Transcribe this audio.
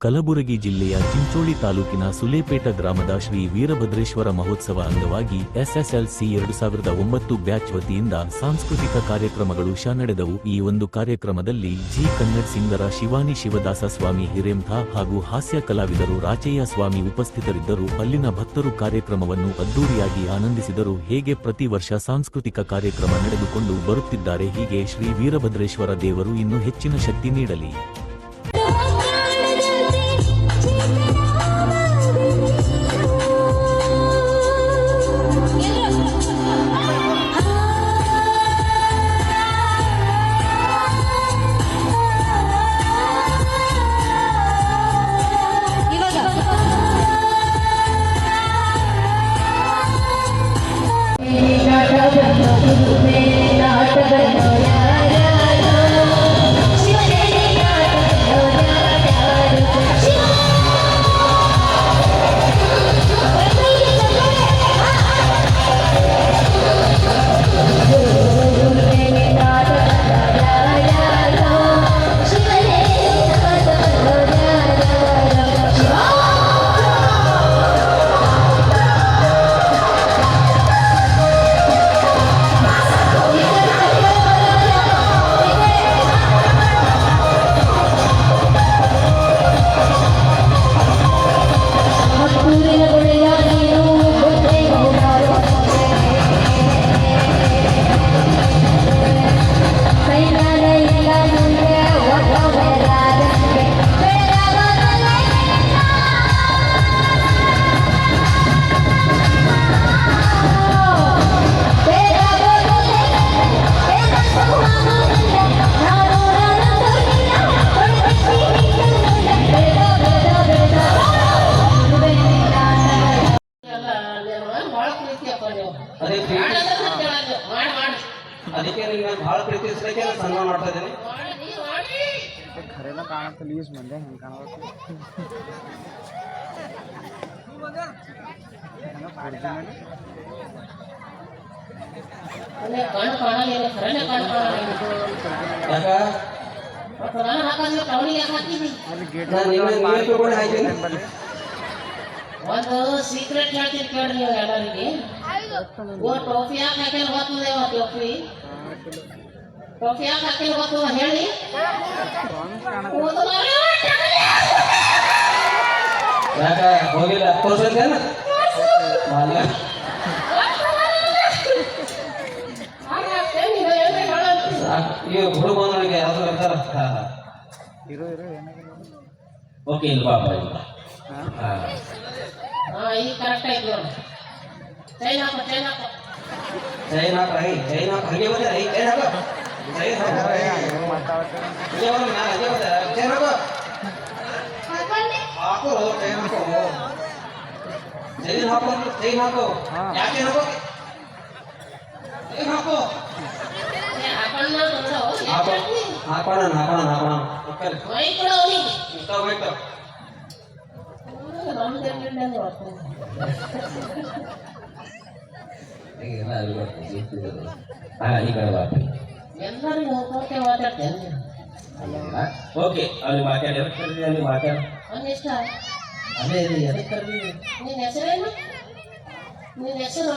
ಕಲಬುರಗಿ ಜಿಲ್ಲೆಯ ಚಿಂಚೋಳಿ ತಾಲೂಕಿನ ಸುಲೇಪೇಟ ಗ್ರಾಮದ ಶ್ರೀ ವೀರಭದ್ರೇಶ್ವರ ಮಹೋತ್ಸವ ಅಂಗವಾಗಿ ಎಸ್ಎಸ್ಎಲ್ಸಿ 2009 ಬ್ಯಾಚ್ ವತಿಯಿಂದ ಸಾಂಸ್ಕೃತಿಕ ಕಾರ್ಯಕ್ರಮಗಳು ನಡೆದವು. ಈ ಒಂದು ಕಾರ್ಯಕ್ರಮದಲ್ಲಿ ಜಿ ಕನ್ನಡ ಸಿಂಗರ ಶಿವಾನಿ ಶಿವದಾಸ ಸ್ವಾಮಿ ಹಿರೇಂಥ ಹಾಗೂ ಹಾಸ್ಯ ಕಲಾವಿದರು ರಾಚಯ್ಯ ಸ್ವಾಮಿ ಉಪಸ್ಥಿತರಿದ್ದರು. ಅಲ್ಲಿನ ಭಕ್ತರು ಕಾರ್ಯಕ್ರಮವನ್ನು ಅದ್ದೂರಿಯಾಗಿ ಆನಂದಿಸಿದರು. ಹೇಗೆ ಪ್ರತಿ ವರ್ಷ ಸಾಂಸ್ಕೃತಿಕ ಕಾರ್ಯಕ್ರಮ ನಡೆದುಕೊಂಡು ಬರುತ್ತಿದ್ದಾರೆ, ಹೀಗೆ ಶ್ರೀ ವೀರಭದ್ರೇಶ್ವರ ದೇವರು ಇನ್ನೂ ಹೆಚ್ಚಿನ ಶಕ್ತಿ ನೀಡಲಿ. ಅದಕ್ಕೆ ನಿಮಗೆ ಭಾಳ ಪ್ರೀತಿಸಲಿಕ್ಕೆ ಸನ್ಮಾನ ಮಾಡ್ತಾ ಇದ್ದೀನಿ. ಖರೇನ ಕಾಣುತ್ತೆ ಲೀಸ್ ಮಂದೆ ಹೆಂಗೆ ಕಾಣಬೇಕು ಒಂದು ಸೀಕ್ರೆಟ್ ಹೇಳ್ತೀನಿ ಕೇಳ್ರಿ ನೀವು ಎಲ್ಲರಿಗೆ. ಟೋಫಿ ಯಾಕೆ ಹಾಕಿ ಗೊತ್ತದೆ? ಟೋಫಿ ಯಾಕೆ ಹಾಕಿ ಗೊತ್ತದ ಹೇಳಿ? ಯಾಕೆ ಹೋಗಿಲ್ಲ ತೋರ್ಸೇನ ಈ ಹುಡುಗ ನನಗೆ ಯಾವ್ದು ಬರ್ತಾರ ಓಕೆ ಇಲ್ಲ ಬಾಬಾ ಇಲ್ಲ ಈಗ ಕರೆಕ್ಟ್ ಆಯ್ತು ನೋಡಿ. ಚೈನ್ ಹಾಕೋ ಚೈನ್ ಹಾಕ ಹಂಗೆ ಬಂದ ಚೈನ್ ಹಾಕೋ ಯಾಕೆ ಹಾಕೋಣ ಓಕೆ ಅಲ್ಲಿ ಮಾತಾಡಿ ಅಲ್ಲಿ ಮಾತಾಡ ಅದೇ ನಿನ್ನ ಹೆಸರೇನು? ನಿನ್ನ ಹೆಸರು